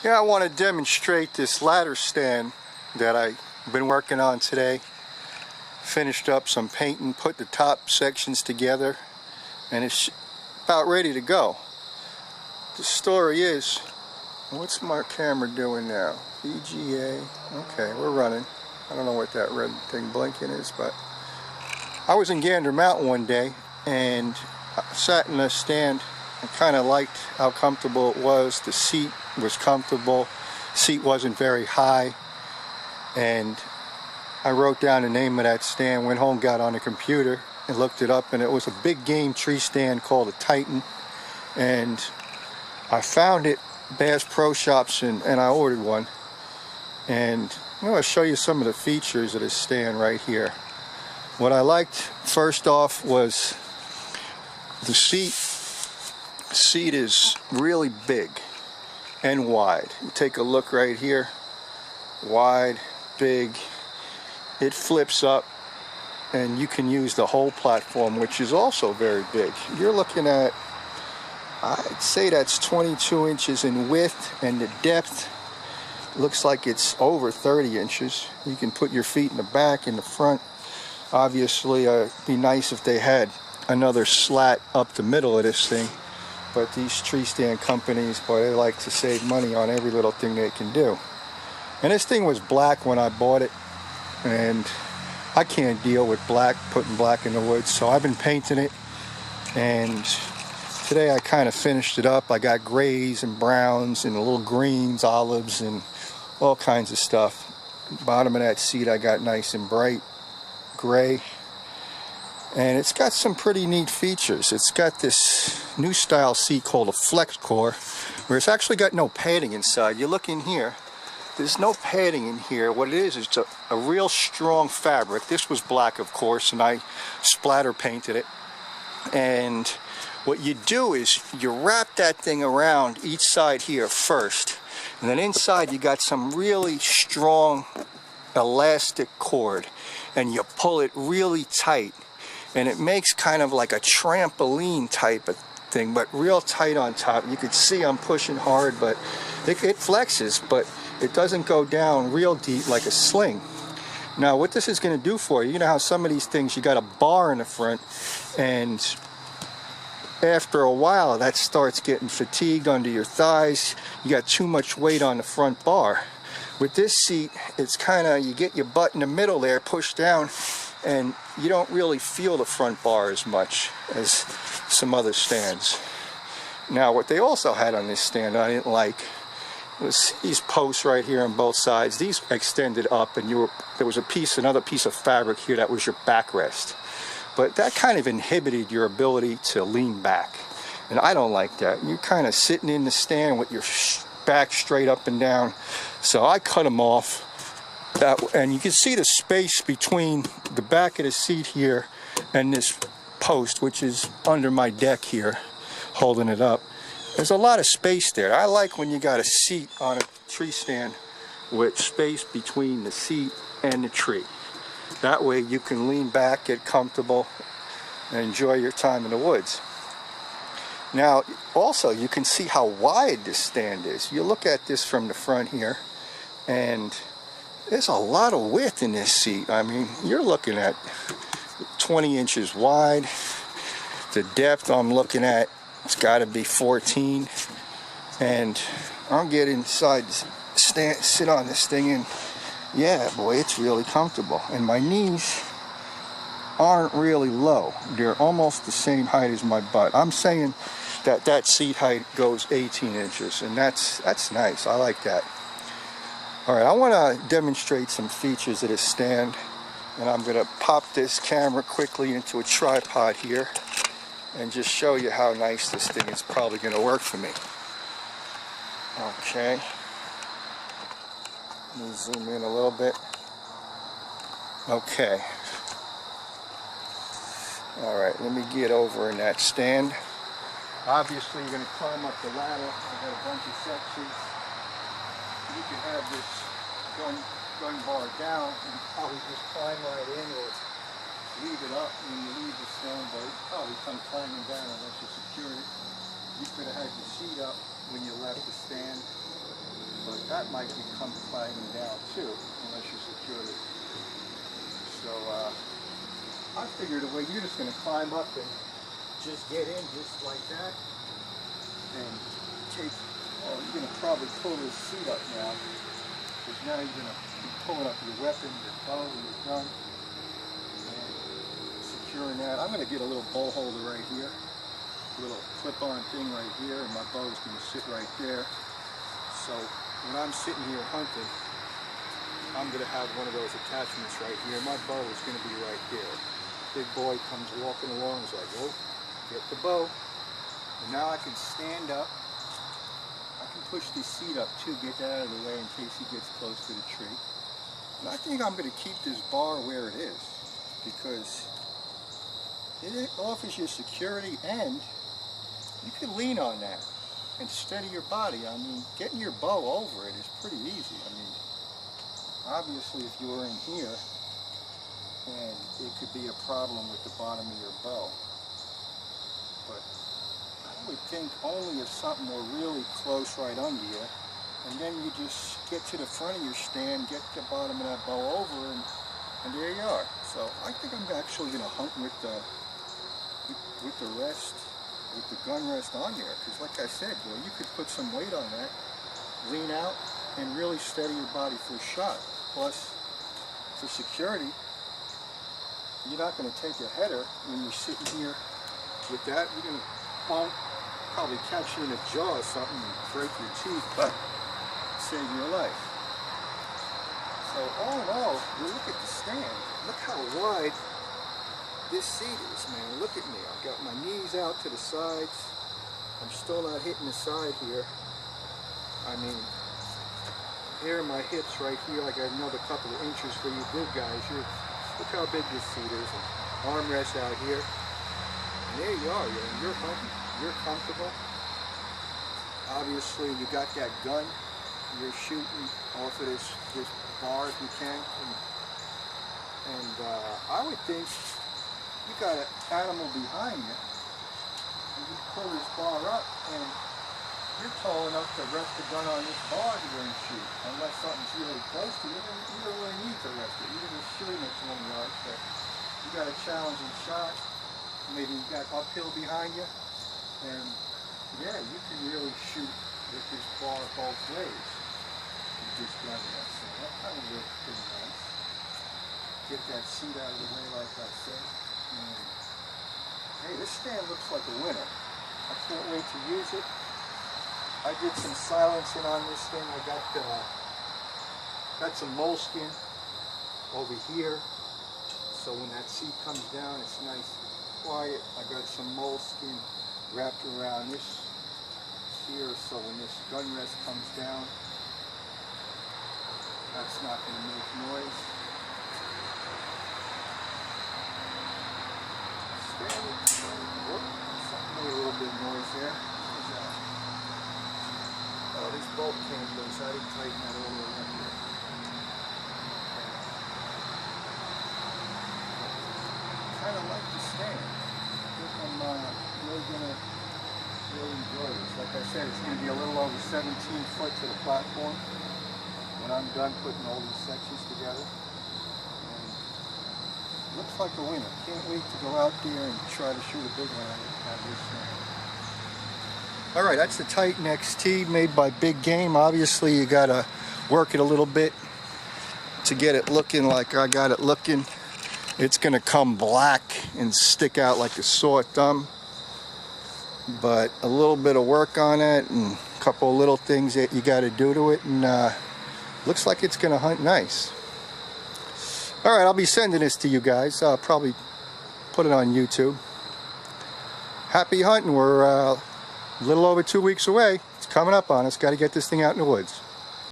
Yeah, I want to demonstrate this ladder stand that I've been working on today. Finished up some painting, put the top sections together, and it's about ready to go. The story is, what's my camera doing now? VGA. Okay, we're running. I don't know what that red thing blinking is, but I was in Gander Mountain one day and I sat in a stand. I kind of liked how comfortable it was. The seat was comfortable. Seat wasn't very high. And I wrote down the name of that stand, went home, got on the computer and looked it up, and it was a big game tree stand called a Titan. And I found it Bass Pro Shops and I ordered one. And I'm going to show you some of the features of this stand right here. What I liked first off was the seat. The seat is really big and wide. You take a look right here. Wide, big. It flips up and you can use the whole platform, which is also very big. You're looking at, I'd say that's 22 inches in width, and the depth looks like it's over 30 inches. You can put your feet in the back, in the front. Obviously, it'd be nice if they had another slat up the middle of this thing, but these tree stand companies, boy, they like to save money on every little thing they can do. And this thing was black when I bought it, and I can't deal with black, putting black in the woods, so I've been painting it, and today I kind of finished it up. I got grays and browns and little greens, olives, and all kinds of stuff. Bottom of that seat I got nice and bright gray, and it's got some pretty neat features. It's got this new style seat called a flex core, where it's actually got no padding inside. You look in here, there's no padding in here. What it is it's a real strong fabric. This was black, of course, and I splatter painted it. And what you do is you wrap that thing around each side here first, and then inside you got some really strong elastic cord, and you pull it really tight, and it makes kind of like a trampoline type of thing, but real tight on top. You can see I'm pushing hard, but it flexes, but it doesn't go down real deep like a sling. Now what this is going to do for you, you know how some of these things you got a bar in the front, and after a while that starts getting fatigued under your thighs. You got too much weight on the front bar. With this seat, it's kind of, you get your butt in the middle there, push down, and you don't really feel the front bar as much as some other stands. Now what they also had on this stand I didn't like was these posts right here on both sides. These extended up, and there was another piece of fabric here that was your backrest. But that kind of inhibited your ability to lean back, and I don't like that. You're kind of sitting in the stand with your back straight up and down. So I cut them off, and you can see the space between the back of the seat here and this post, which is under my deck here, holding it up. There's a lot of space there. I like when you got a seat on a tree stand with space between the seat and the tree. That way you can lean back, get comfortable, and enjoy your time in the woods. Now, also, you can see how wide this stand is. You look at this from the front here, and there's a lot of width in this seat. I mean, you're looking at 20 inches wide. The depth I'm looking at, it's got to be 14. And I'll get inside the stand, sit on this thing, and yeah, boy, it's really comfortable. And my knees aren't really low. They're almost the same height as my butt. I'm saying that seat height goes 18 inches, and that's nice. I like that. All right, I want to demonstrate some features of this stand, and I'm going to pop this camera quickly into a tripod here and just show you how nice this thing is probably going to work for me. Okay. Let me zoom in a little bit. Okay. All right, let me get over in that stand. Obviously, you're going to climb up the ladder. I've got a bunch of sections. You can have this gun bar down and probably just climb right in, or leave it up when you leave the stand, but it probably come climbing down unless you secured it. You could have had your seat up when you left the stand. but that might become climbing down too, unless you secure it. So I figured a way you're just going to climb up and just get in just like that, and take, oh, you're going to probably pull this seat up now, because now you're going to be pulling up your weapon, your bow, your gun, and securing that. I'm going to get a little bow holder right here, a little clip-on thing right here, and my bow is going to sit right there. So when I'm sitting here hunting, I'm going to have one of those attachments right here. My bow is going to be right there. Big boy comes walking along, he's like, oh, get the bow. And now I can stand up. I can push this seat up too, get that out of the way in case he gets close to the tree. And I think I'm going to keep this bar where it is, because it offers you security, and you can lean on that and steady your body. I mean, getting your bow over it is pretty easy. I mean, obviously if you were in here, and it could be a problem with the bottom of your bow. But I would think only if something were really close right under you, and then you just get to the front of your stand, get the bottom of that bow over, and there you are. So I think I'm actually going to hunt with the rest, with the gun rest on there, because like I said, well, you could put some weight on that, lean out, and really steady your body for a shot. Plus, for security, you're not going to take a header when you're sitting here with that. You're going to probably catch you in the jaw or something and break your teeth, but save your life. So all in all, you look at the stand. Look how wide this seat is, man. Look at me. I've got my knees out to the sides. I'm still not hitting the side here. I mean, here are my hips right here. I got another couple of inches for you big guys. Look how big this seat is. And armrest out here. And there you are. You're hunting. You're comfortable. Obviously, you got that gun. You're shooting off of this bar if you can. And I would think you got an animal behind you. You just pull this bar up, and you're tall enough to rest the gun on this bar to go and shoot. Unless something's really close to you, you don't really need to rest it. You're just shooting at 20 yards, but you got a challenging shot. Maybe you got uphill behind you, and yeah, you can really shoot with this bar both ways. You just gun that. So that kind of looks pretty nice. Get that seat out of the way, like I said. And hey, this stand looks like a winner. I can't wait to use it. I did some silencing on this thing. I got some moleskin over here, so when that seat comes down, it's nice and quiet. I got some moleskin wrapped around this here, so when this gun rest comes down, that's not going to make noise. Something made a little bit of noise there. Oh, this bolt came loose. I didn't tighten that all the way up here. Kind of like the stand. I think I'm really going to enjoy this. Like I said, it's going to be a little over 17 foot to the platform when I'm done putting all these sections together. Looks like a winner. Can't wait to go out there and try to shoot a big one out of this thing. Alright, that's the Titan XT made by Big Game. Obviously you gotta work it a little bit to get it looking like I got it looking. It's gonna come black and stick out like a sore thumb. But a little bit of work on it and a couple of little things that you gotta do to it, and looks like it's gonna hunt nice. Alright, I'll be sending this to you guys. I'll probably put it on YouTube. Happy hunting. We're a little over 2 weeks away. It's coming up on us. Got to get this thing out in the woods.